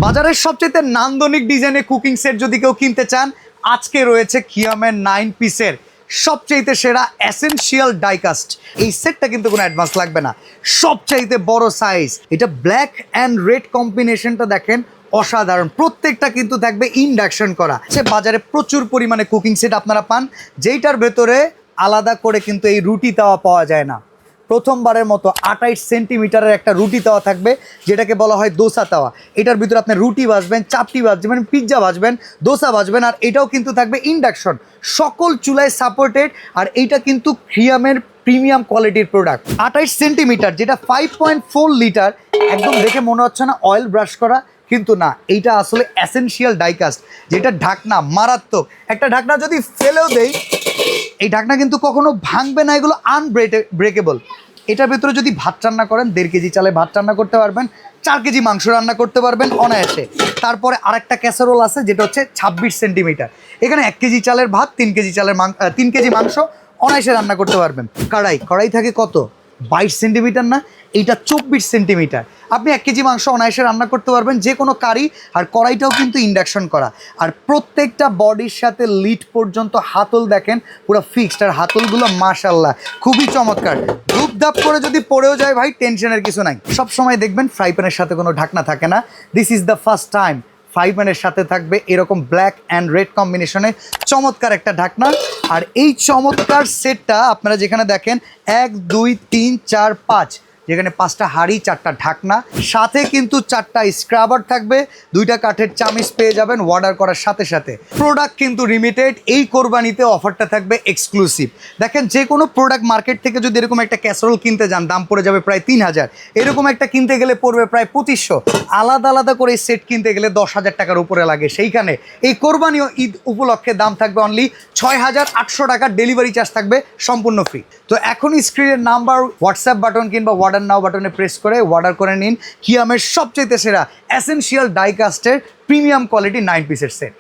বাজারের সবচেয়ে নান্দনিক ডিজাইনের কুকিং সেট যদি কেউ কিনতে চান, আজকে রয়েছে খিয়ামের 9 পিসের সবচাইতে সেরা এসেনশিয়াল ডাইকাস্ট। এই সেটটা কিন্তু কোনো অ্যাডভান্স লাগবে না, সবচাইতে বড় সাইজ। এটা ব্ল্যাক অ্যান্ড রেড কম্বিনেশনটা দেখেন অসাধারণ। প্রত্যেকটা কিন্তু থাকবে ইন্ডাকশন করা। সে বাজারে প্রচুর পরিমাণে কুকিং সেট আপনারা পান, যেইটার ভেতরে আলাদা করে কিন্তু এই রুটি তাওয়া পাওয়া যায় না। প্রথমবারের মতো 28 সেন্টিমিটারের একটা রুটি তাওয়া থাকবে, যেটাকে বলা হয় দোসা তাওয়া। এটার ভিতরে আপনি রুটি ভাজবেন, চাপটি ভাজবেন, পিৎজা ভাজবেন, দোসা ভাজবেন। আর এটাও কিন্তু থাকবে ইন্ডাকশন, সকল চুলায় সাপোর্টেড। আর এইটা কিন্তু খিয়ামের প্রিমিয়াম কোয়ালিটির প্রোডাক্ট। 28 সেন্টিমিটার, যেটা 5.4 লিটার। একদম দেখে মনে হচ্ছে না অয়েল ব্রাশ করা, কিন্তু না, এইটা আসলে এসেনশিয়াল ডাইকাস্ট। যেটা ঢাকনা মারাত্মক, একটা ঢাকনা যদি ফেলেও দেই, এই ঢাকনা কিন্তু কখনো ভাঙবে না, এগুলো আনব্রেকেবল। এটার ভেতরে যদি ভাত রান্না করেন, 1.5 কেজি চালে ভাত রান্না করতে পারবেন, 4 কেজি মাংস রান্না করতে পারবেন অনায়াসে। তারপরে আরেকটা ক্যাসারোল আছে, যেটা হচ্ছে 26 সেন্টিমিটার। এখানে 1 কেজি চালের ভাত, 3 কেজি চালের 3 কেজি মাংস অনায়াসে রান্না করতে পারবেন। কড়াই থাকে কত, 22 সেন্টিমিটার না, এইটা 24 সেন্টিমিটার। আপনি 1 কেজি মাংস অনায়াসে রান্না করতে পারবেন, যে কোনো কারি। আর কড়াইটাও কিন্তু ইন্ডাকশন করা। আর প্রত্যেকটা বডির সাথে লিড পর্যন্ত হাতল দেখেন পুরো ফিক্সড। আর হাতলগুলো মাশাল্লাহ খুবই চমৎকার। ধূপধাপ করে যদি পড়েও যায় ভাই, টেনশনের কিছু নাই। সবসময় দেখবেন ফ্রাই প্যানের সাথে কোনো ঢাকনা থাকে না। This is the first time fry প্যানের সাথে থাকবে এরকম ব্ল্যাক অ্যান্ড রেড কম্বিনেশনে চমৎকার একটা ঢাকনা। আর এই চমৎকার সেটটা আপনারা যেখানে দেখেন 1 2 3 4 5, যেখানে 5টা হাঁড়ি, 4টা ঢাকনা, সাথে কিন্তু 4টা স্ক্রাবার থাকবে, 2টা কাঠের চামিচ পেয়ে যাবেন অর্ডার করার সাথে সাথে। প্রোডাক্ট কিন্তু লিমিটেড, এই কোরবানিতে অফারটা থাকবে এক্সক্লুসিভ। দেখেন, যে কোনো প্রোডাক্ট মার্কেট থেকে যদি এরকম একটা ক্যাসারোল কিনতে যান, দাম পড়ে যাবে প্রায় 3000। এরকম একটা কিনতে গেলে পড়বে প্রায় 2500। আলাদা আলাদা করে এই সেট কিনতে গেলে 10,000 টাকার উপরে লাগে। সেইখানে এই কোরবানি ও ঈদ উপলক্ষে দাম থাকবে অনলি 6800 টাকা, ডেলিভারি চার্জ থাকবে সম্পূর্ণ ফ্রি। তো এখনই স্ক্রিনের নাম্বার, হোয়াটসঅ্যাপ বাটন কিংবা অর্ডার নাও বাটনে প্রেস করে অর্ডার করে নিন খিয়ামের সবচেয়ে সেরা এসেনশিয়াল ডাইকাস্টের প্রিমিয়াম কোয়ালিটি 9 পিসের সেট।